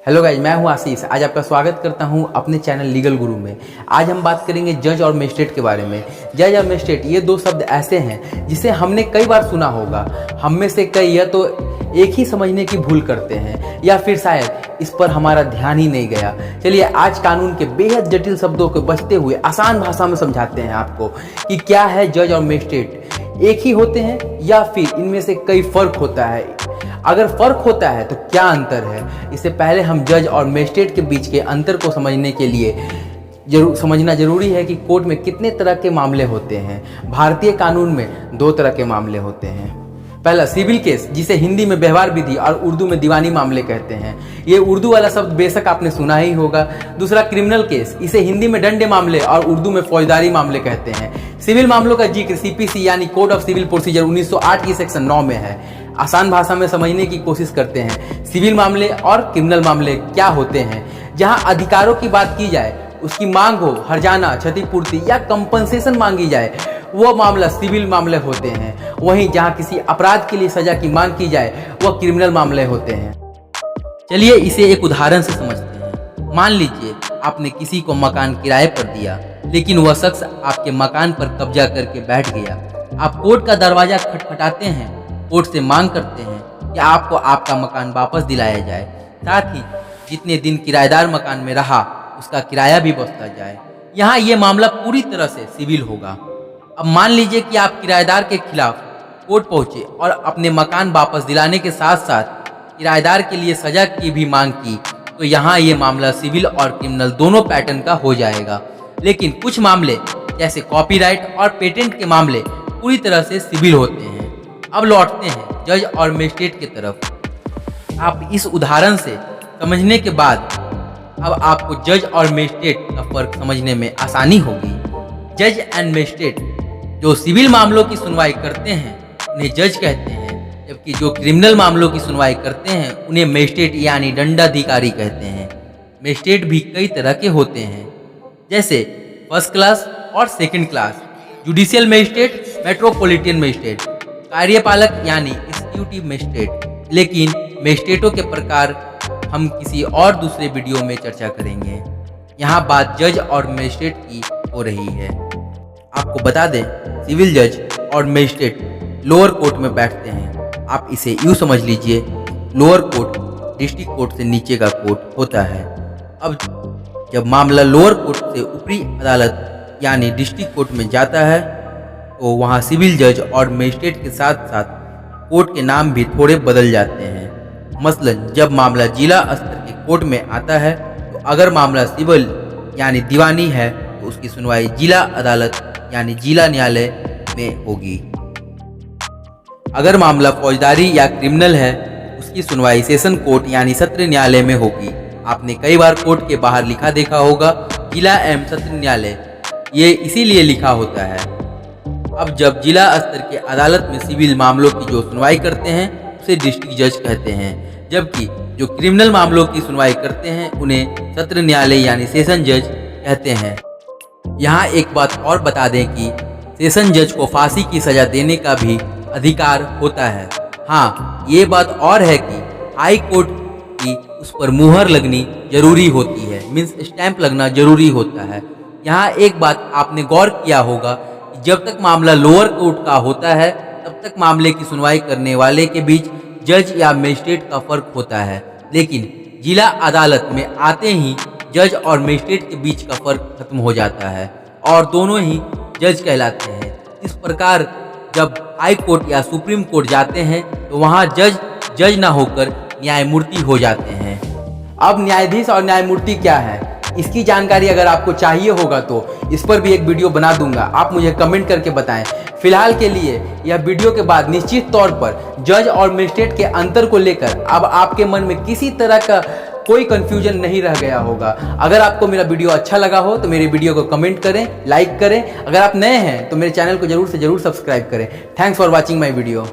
Hello guys, मैं हूं आशीष। आज आपका स्वागत करता हूं अपने चैनल लीगल गुरु में। आज हम बात करेंगे जज और मजिस्ट्रेट के बारे में। जज और मजिस्ट्रेट ये दो शब्द ऐसे हैं जिसे हमने कई बार सुना होगा। हम में से कई या तो एक ही समझने की भूल करते हैं या फिर शायद इस पर हमारा ध्यान ही नहीं गया। चलिए आज कानून के बेहद जटिल शब्दों को बचते हुए आसान भाषा में समझाते हैं आपको कि क्या है जज और मजिस्ट्रेट। एक ही होते हैं या फिर इनमें से कई फर्क होता है? अगर फर्क होता है तो क्या अंतर है? इससे पहले हम जज और मजिस्ट्रेट के बीच के अंतर को समझने के लिए समझना जरूरी है कि कोर्ट में कितने तरह के मामले होते हैं। भारतीय कानून में दो तरह के मामले होते हैं। पहला सिविल केस, जिसे हिंदी में व्यवहार विधि और उर्दू में दीवानी मामले कहते हैं। ये उर्दू वाला शब्द बेशक आपने सुना ही होगा। दूसरा क्रिमिनल केस, इसे हिंदी में डंडे मामले और उर्दू में फौजदारी मामले कहते हैं। सिविल मामलों का जिक्र सीपीसी यानी कोड ऑफ सिविल प्रोसीजर 1908 की सेक्शन 9 में है। आसान भाषा में समझने की कोशिश करते हैं। सिविल मामले और क्रिमिनल मामले क्या होते हैं? जहां अधिकारों की बात की जाए, उसकी मांग हो, हर्जाना, क्षतिपूर्ति या कंपनसेशन मांगी जाए, वो मामला सिविल मामले होते हैं। वहीं जहां किसी अपराध के लिए सजा की मांग की जाए, वह क्रिमिनल मामले होते हैं। चलिए इसे एक उदाहरण से समझते हैं। मान लीजिए आपने किसी को मकान किराए पर दिया, लेकिन वह शख्स आपके मकान पर कब्जा करके बैठ गया। आप कोर्ट का दरवाजा खटखटाते हैं, कोर्ट से मांग करते हैं कि आपको आपका मकान वापस दिलाया जाए, साथ ही जितने दिन किराएदार मकान में रहा उसका किराया भी बचता जाए। यहाँ ये मामला पूरी तरह से सिविल होगा। अब मान लीजिए कि आप किराएदार के खिलाफ कोर्ट पहुंचे और अपने मकान वापस दिलाने के साथ साथ किराएदार के लिए सजा की भी मांग की, तो यहाँ ये मामला सिविल और क्रिमिनल दोनों पैटर्न का हो जाएगा। लेकिन कुछ मामले जैसे कॉपीराइट और पेटेंट के मामले पूरी तरह से सिविल होते हैं। अब लौटते हैं जज और मजिस्ट्रेट की तरफ। आप इस उदाहरण से समझने के बाद अब आपको जज और मजिस्ट्रेट का फर्क समझने में आसानी होगी। जज एंड मजिस्ट्रेट जो सिविल मामलों की सुनवाई करते हैं उन्हें जज कहते हैं, जबकि जो क्रिमिनल मामलों की सुनवाई करते हैं उन्हें मजिस्ट्रेट यानी दंडाधिकारी कहते हैं। मजिस्ट्रेट भी कई तरह के होते हैं, जैसे फर्स्ट क्लास और second class, judicial magistrate, metropolitan magistrate, कार्यपालक यानी एग्जीक्यूटिव मजिस्ट्रेट। लेकिन मजिस्ट्रेटों के प्रकार हम किसी और दूसरे वीडियो में चर्चा करेंगे। यहाँ बात जज और मजिस्ट्रेट की हो रही है। आपको बता दें, सिविल जज और मजिस्ट्रेट लोअर कोर्ट में बैठते हैं। आप इसे यूँ समझ लीजिए, लोअर कोर्ट डिस्ट्रिक्ट कोर्ट से नीचे का कोर्ट होता है। अब जब मामला लोअर कोर्ट से ऊपरी अदालत यानी डिस्ट्रिक्ट कोर्ट में जाता है तो वहाँ सिविल जज और मजिस्ट्रेट के साथ साथ कोर्ट के नाम भी थोड़े बदल जाते हैं। मसलन जब मामला जिला स्तर के कोर्ट में आता है तो अगर मामला सिविल यानी दीवानी है तो उसकी सुनवाई जिला अदालत यानी जिला न्यायालय में होगी। अगर मामला फौजदारी या क्रिमिनल है उसकी सुनवाई सेशन कोर्ट यानी सत्र न्यायालय में होगी। आपने कई बार कोर्ट के बाहर लिखा देखा होगा, जिला एवं सत्र न्यायालय। ये इसीलिए लिखा होता है। अब जब जिला स्तर के अदालत में सिविल मामलों की जो सुनवाई करते हैं उसे डिस्ट्रिक्ट जज कहते हैं, जबकि जो क्रिमिनल मामलों की सुनवाई करते हैं उन्हें सत्र न्यायालय यानी सेशन जज कहते हैं। यहाँ एक बात और बता दें कि सेशन जज को फांसी की सजा देने का भी अधिकार होता है। हाँ, ये बात और है कि हाई कोर्ट की उस पर मुहर लगनी जरूरी होती है, मीन्स स्टैंप लगना जरूरी होता है। यहाँ एक बात आपने गौर किया होगा कि जब तक मामला लोअर कोर्ट का होता है तब तक मामले की सुनवाई करने वाले के बीच जज या मजिस्ट्रेट का फर्क होता है, लेकिन जिला अदालत में आते ही जज और मजिस्ट्रेट के बीच का फर्क खत्म हो जाता है और दोनों ही जज कहलाते हैं। इस प्रकार जब हाई कोर्ट या सुप्रीम कोर्ट जाते हैं तो वहाँ जज ना होकर न्यायमूर्ति हो जाते हैं। अब न्यायाधीश और न्यायमूर्ति क्या है, इसकी जानकारी अगर आपको चाहिए होगा तो इस पर भी एक वीडियो बना दूंगा। आप मुझे कमेंट करके बताएं। फिलहाल के लिए यह वीडियो के बाद निश्चित तौर पर जज और मजिस्ट्रेट के अंतर को लेकर अब आपके मन में किसी तरह का कोई कंफ्यूजन नहीं रह गया होगा। अगर आपको मेरा वीडियो अच्छा लगा हो तो मेरे वीडियो को कमेंट करें, लाइक करें। अगर आप नए हैं तो मेरे चैनल को जरूर से जरूर सब्सक्राइब करें। Thanks for watching my video.